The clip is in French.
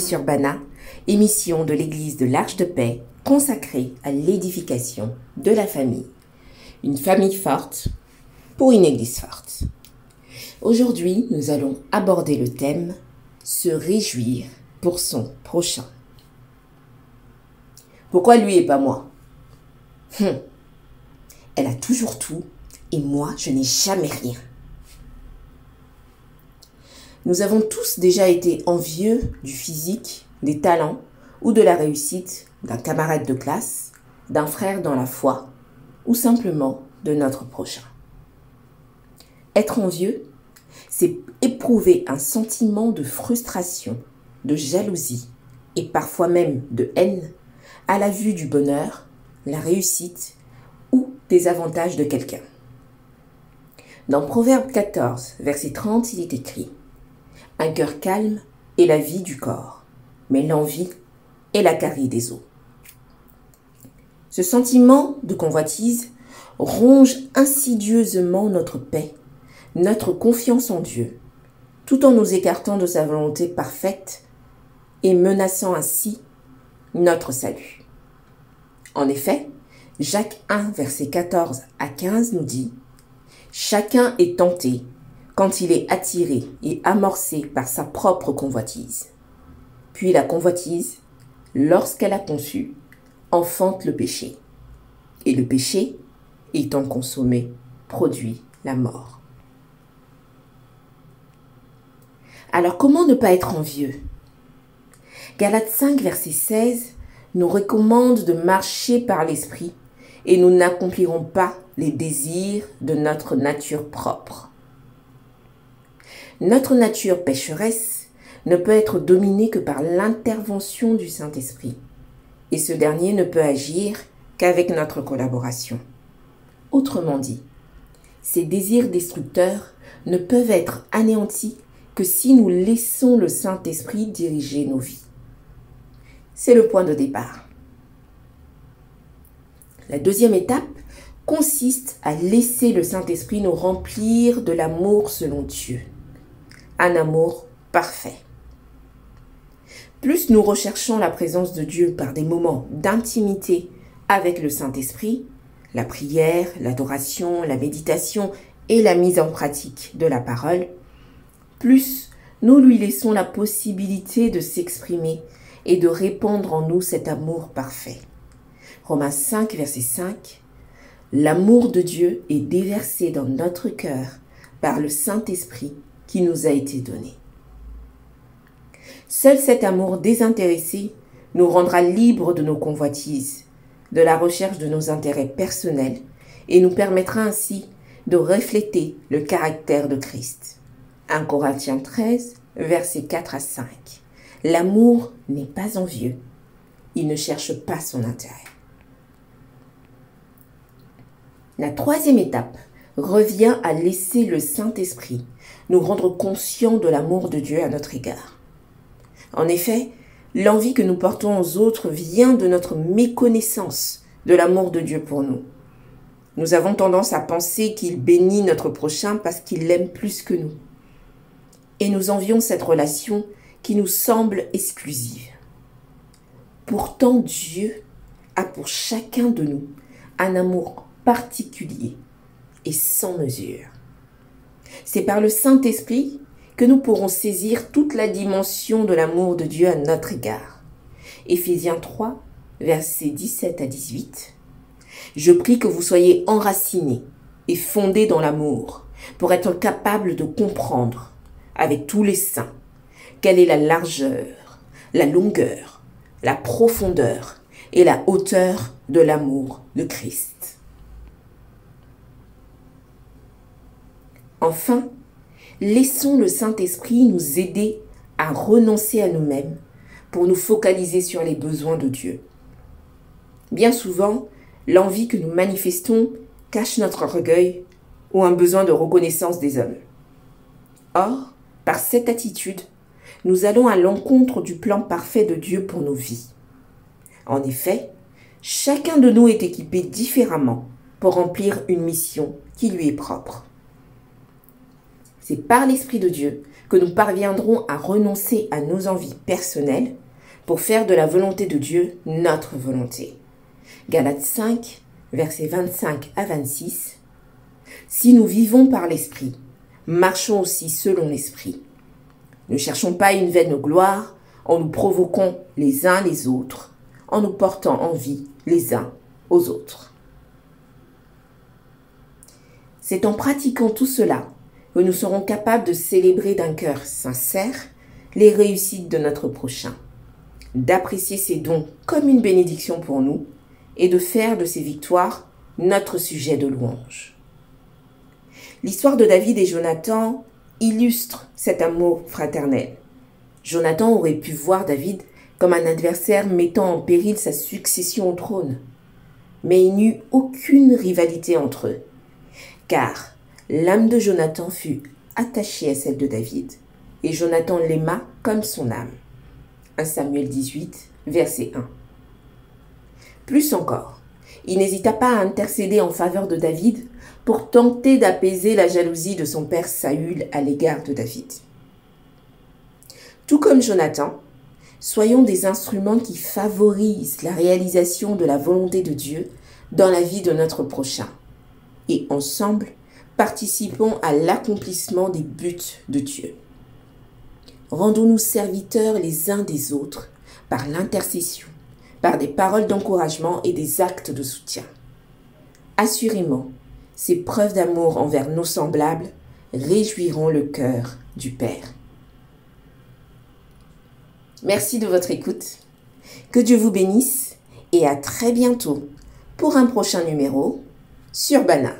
sur Bana, émission de l'Église de l'Arche de Paix consacrée à l'édification de la famille. Une famille forte pour une Église forte. Aujourd'hui, nous allons aborder le thème « Se réjouir pour son prochain ». Pourquoi lui et pas moi? Elle a toujours tout et moi, je n'ai jamais rien. Nous avons tous déjà été envieux du physique, des talents ou de la réussite d'un camarade de classe, d'un frère dans la foi ou simplement de notre prochain. Être envieux, c'est éprouver un sentiment de frustration, de jalousie et parfois même de haine à la vue du bonheur, la réussite ou des avantages de quelqu'un. Dans Proverbe 14, verset 30, il est écrit « Un cœur calme est la vie du corps, mais l'envie est la carie des os. » Ce sentiment de convoitise ronge insidieusement notre paix, notre confiance en Dieu, tout en nous écartant de sa volonté parfaite et menaçant ainsi notre salut. En effet, Jacques 1, verset 14 à 15 nous dit « Chacun est tenté quand il est attiré et amorcé par sa propre convoitise. Puis la convoitise, lorsqu'elle a conçu, enfante le péché. Et le péché, étant consommé, produit la mort. » Alors comment ne pas être envieux? Galates 5, verset 16 nous recommande de marcher par l'esprit et nous n'accomplirons pas les désirs de notre nature propre. Notre nature pécheresse ne peut être dominée que par l'intervention du Saint-Esprit, et ce dernier ne peut agir qu'avec notre collaboration. Autrement dit, ces désirs destructeurs ne peuvent être anéantis que si nous laissons le Saint-Esprit diriger nos vies. C'est le point de départ. La deuxième étape consiste à laisser le Saint-Esprit nous remplir de l'amour selon Dieu. Un amour parfait. Plus nous recherchons la présence de Dieu par des moments d'intimité avec le Saint-Esprit, la prière, l'adoration, la méditation et la mise en pratique de la parole, plus nous lui laissons la possibilité de s'exprimer et de répandre en nous cet amour parfait. Romains 5, verset 5, « L'amour de Dieu est déversé dans notre cœur par le Saint-Esprit qui nous a été donné. » Seul cet amour désintéressé nous rendra libres de nos convoitises, de la recherche de nos intérêts personnels et nous permettra ainsi de refléter le caractère de Christ. 1 Corinthiens 13, versets 4 à 5. L'amour n'est pas envieux, il ne cherche pas son intérêt. La troisième étape revient à laisser le Saint-Esprit nous rendre conscients de l'amour de Dieu à notre égard. En effet, l'envie que nous portons aux autres vient de notre méconnaissance de l'amour de Dieu pour nous. Nous avons tendance à penser qu'il bénit notre prochain parce qu'il l'aime plus que nous. Et nous envions cette relation qui nous semble exclusive. Pourtant, Dieu a pour chacun de nous un amour particulier et sans mesure. C'est par le Saint-Esprit que nous pourrons saisir toute la dimension de l'amour de Dieu à notre égard. Éphésiens 3, versets 17 à 18. « Je prie que vous soyez enracinés et fondés dans l'amour pour être capables de comprendre avec tous les saints quelle est la largeur, la longueur, la profondeur et la hauteur de l'amour de Christ. » Enfin, laissons le Saint-Esprit nous aider à renoncer à nous-mêmes pour nous focaliser sur les besoins de Dieu. Bien souvent, l'envie que nous manifestons cache notre orgueil ou un besoin de reconnaissance des hommes. Or, par cette attitude, nous allons à l'encontre du plan parfait de Dieu pour nos vies. En effet, chacun de nous est équipé différemment pour remplir une mission qui lui est propre. C'est par l'Esprit de Dieu que nous parviendrons à renoncer à nos envies personnelles pour faire de la volonté de Dieu notre volonté. Galates 5, versets 25 à 26. Si nous vivons par l'Esprit, marchons aussi selon l'Esprit. Ne cherchons pas une vaine gloire en nous provoquant les uns les autres, en nous portant envie les uns aux autres. C'est en pratiquant tout cela que nous serons capables de célébrer d'un cœur sincère les réussites de notre prochain, d'apprécier ses dons comme une bénédiction pour nous et de faire de ses victoires notre sujet de louange. L'histoire de David et Jonathan illustre cet amour fraternel. Jonathan aurait pu voir David comme un adversaire mettant en péril sa succession au trône, mais il n'y eut aucune rivalité entre eux, car l'âme de Jonathan fut attachée à celle de David, et Jonathan l'aima comme son âme. 1 Samuel 18, verset 1. Plus encore, il n'hésita pas à intercéder en faveur de David pour tenter d'apaiser la jalousie de son père Saül à l'égard de David. Tout comme Jonathan, soyons des instruments qui favorisent la réalisation de la volonté de Dieu dans la vie de notre prochain. Et ensemble, participons à l'accomplissement des buts de Dieu. Rendons-nous serviteurs les uns des autres par l'intercession, par des paroles d'encouragement et des actes de soutien. Assurément, ces preuves d'amour envers nos semblables réjouiront le cœur du Père. Merci de votre écoute. Que Dieu vous bénisse et à très bientôt pour un prochain numéro sur Bana.